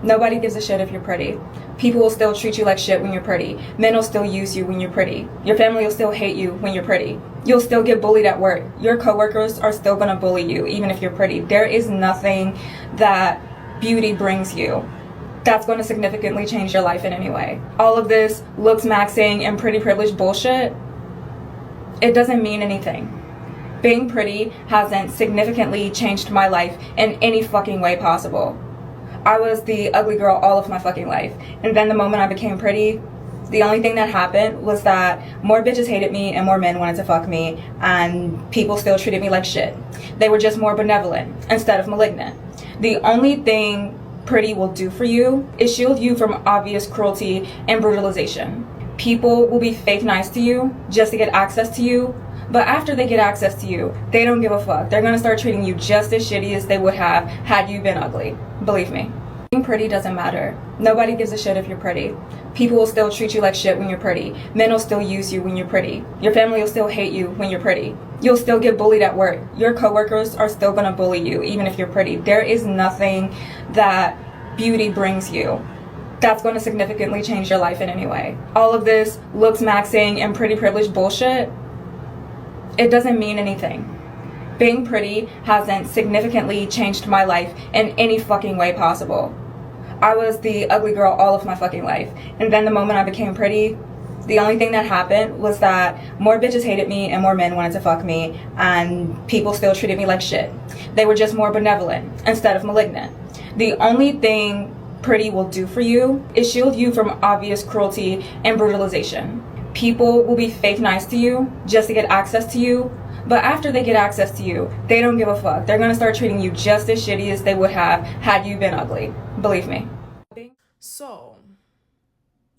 Nobody gives a shit if you're pretty. People will still treat you like shit when you're pretty. Men will still use you when you're pretty. Your family will still hate you when you're pretty. You'll still get bullied at work. Your coworkers are still gonna bully you even if you're pretty. There is nothing that beauty brings you that's going to significantly change your life in any way. All of this looks maxing and pretty privileged bullshit, it doesn't mean anything. Being pretty hasn't significantly changed my life in any fucking way possible. I was the ugly girl all of my fucking life. And then the moment I became pretty, the only thing that happened was that more bitches hated me and more men wanted to fuck me, and people still treated me like shit. They were just more benevolent instead of malignant. The only thing pretty will do for you is shield you from obvious cruelty and brutalization. People will be fake nice to you just to get access to you, but after they get access to you, they don't give a fuck. They're gonna start treating you just as shitty as they would have had you been ugly. Believe me. Being pretty doesn't matter. Nobody gives a shit if you're pretty. People will still treat you like shit when you're pretty. Men will still use you when you're pretty. Your family will still hate you when you're pretty. You'll still get bullied at work. Your coworkers are still gonna bully you even if you're pretty. There is nothing that beauty brings you that's going to significantly change your life in any way. All of this looks maxing and pretty privileged bullshit, it doesn't mean anything. Being pretty hasn't significantly changed my life in any fucking way possible. I was the ugly girl all of my fucking life. And then the moment I became pretty, the only thing that happened was that more bitches hated me and more men wanted to fuck me, and people still treated me like shit. They were just more benevolent instead of malignant. The only thing pretty will do for you is shield you from obvious cruelty and brutalization. People will be fake nice to you just to get access to you, but after they get access to you, they don't give a fuck. They're gonna start treating you just as shitty as they would have had you been ugly. Believe me. So,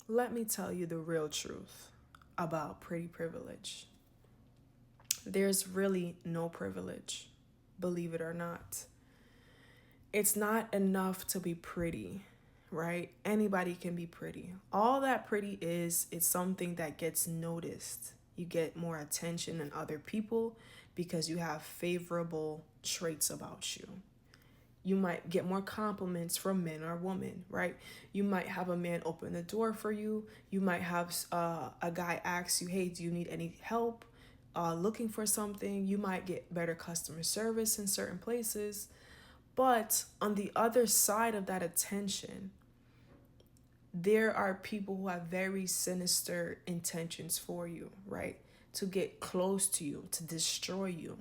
let me tell you the real truth about pretty privilege. There's really no privilege, believe it or not. It's not enough to be pretty, right? Anybody can be pretty. All that pretty is, it's something that gets noticed. You get more attention than other people because you have favorable traits about you. You might get more compliments from men or women, right? You might have a man open the door for you. You might have a guy ask you, hey, do you need any help looking for something? You might get better customer service in certain places. But on the other side of that attention, there are people who have very sinister intentions for you, right? To get close to you, to destroy you,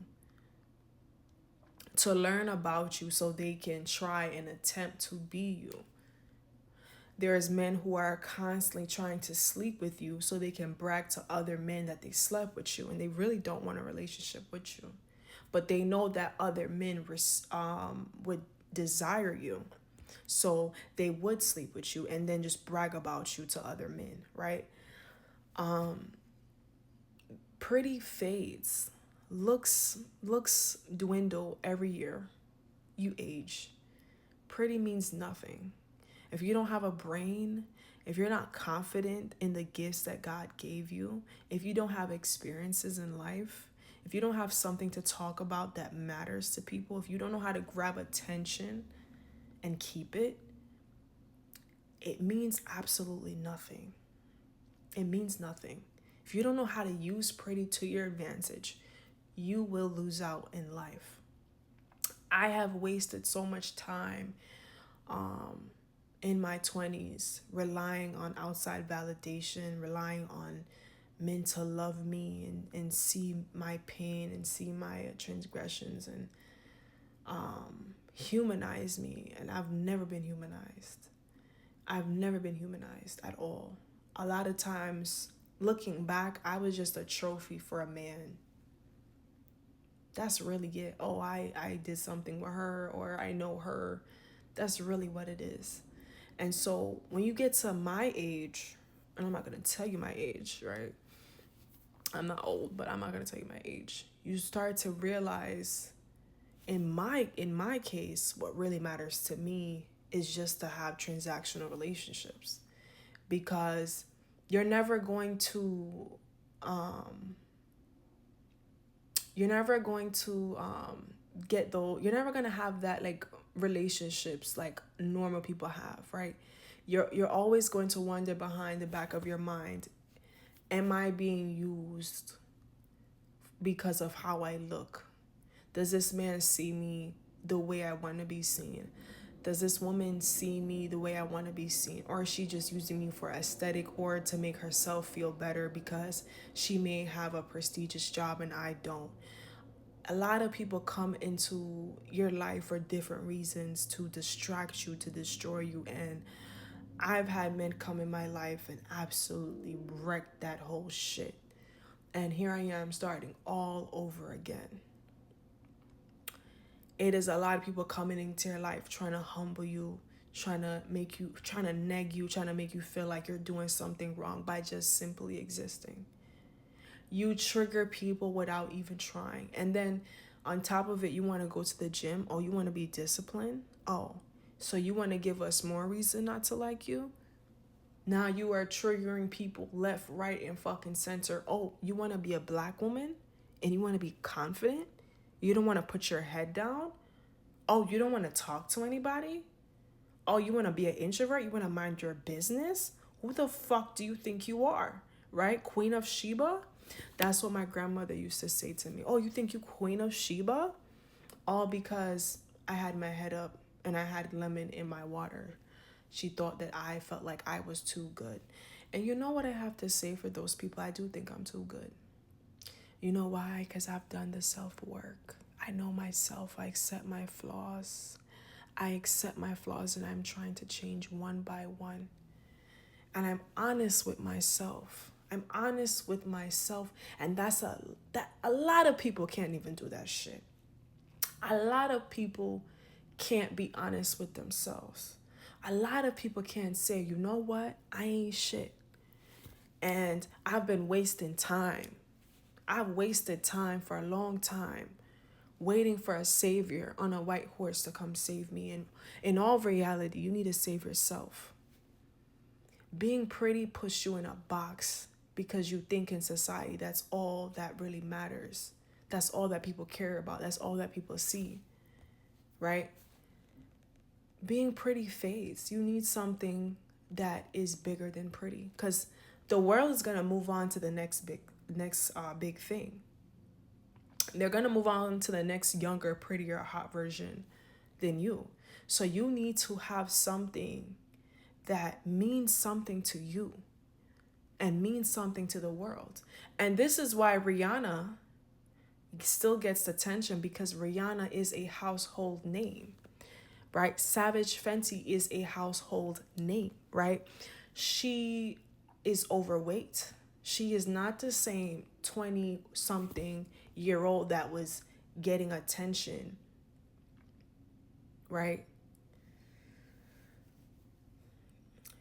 to learn about you so they can try and attempt to be you. There's men who are constantly trying to sleep with you so they can brag to other men that they slept with you, and they really don't want a relationship with you. But they know that other men would desire you. So they would sleep with you and then just brag about you to other men, right? Pretty fades. Looks dwindle every year you age. Pretty means nothing. If you don't have a brain, if you're not confident in the gifts that God gave you, if you don't have experiences in life, if you don't have something to talk about that matters to people, if you don't know how to grab attention and keep it, it means absolutely nothing. It means nothing. If you don't know how to use pretty to your advantage, you will lose out in life. I have wasted so much time in my 20s relying on outside validation, relying on men to love me and see my pain and see my transgressions and humanize me. And I've never been humanized. I've never been humanized at all. A lot of times, looking back, I was just a trophy for a man. That's really it. Oh, I did something with her, or I know her. That's really what it is. And so when you get to my age, and I'm not going to tell you my age, right? I'm not old, but I'm not going to tell you my age. You start to realize, in my case, what really matters to me is just to have transactional relationships, because you're never going to get though you're never going to have that like relationships like normal people have, right? You're always going to wonder behind the back of your mind, am I being used because of how I look? Does this man see me the way I want to be seen? Does this woman see me the way I want to be seen? Or is she just using me for aesthetic or to make herself feel better because she may have a prestigious job and I don't? A lot of people come into your life for different reasons, to distract you, to destroy you. And I've had men come in my life and absolutely wreck that whole shit. And here I am starting all over again. It is a lot of people coming into your life trying to humble you, trying to neg you, trying to make you feel like you're doing something wrong by just simply existing. You trigger people without even trying. And then on top of it, you want to go to the gym. Oh, you want to be disciplined? Oh, so you want to give us more reason not to like you? Now you are triggering people left, right, and fucking center. Oh, you want to be a black woman and you want to be confident? You don't want to put your head down? Oh, you don't want to talk to anybody? Oh, you want to be an introvert? You want to mind your business? Who the fuck do you think you are? Right? Queen of Sheba? That's what my grandmother used to say to me. Oh, you think you Queen of Sheba? All because I had my head up and I had lemon in my water. She thought that I felt like I was too good. And you know what I have to say for those people? I do think I'm too good. You know why? Because I've done the self-work. I know myself. I accept my flaws. And I'm trying to change one by one. And I'm honest with myself. And that's a lot of people can't even do that shit. A lot of people can't be honest with themselves. A lot of people can't say, you know what? I ain't shit. And I've been wasting time. I've wasted time for a long time waiting for a savior on a white horse to come save me. And in all reality, you need to save yourself. Being pretty puts you in a box because you think in society that's all that really matters. That's all that people care about. That's all that people see, right? Being pretty fades. You need something that is bigger than pretty, because the world is going to move on to the next big thing. They're going to move on to the next younger, prettier, hot version than you. So you need to have something that means something to you and means something to the world. And this is why Rihanna still gets attention, because Rihanna is a household name, right? Savage Fenty is a household name, right? She is overweight. She is not the same 20-something-year-old that was getting attention, right?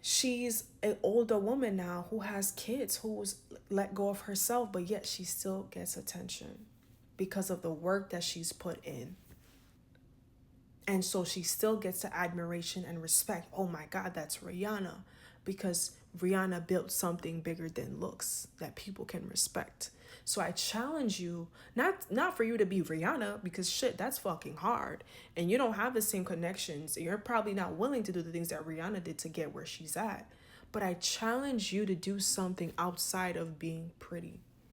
She's an older woman now who has kids, who's let go of herself, but yet she still gets attention because of the work that she's put in. And so she still gets the admiration and respect. Oh my God, that's Rihanna. Because Rihanna built something bigger than looks that people can respect. So I challenge you, not for you to be Rihanna, because shit, that's fucking hard. And you don't have the same connections. You're probably not willing to do the things that Rihanna did to get where she's at. But I challenge you to do something outside of being pretty.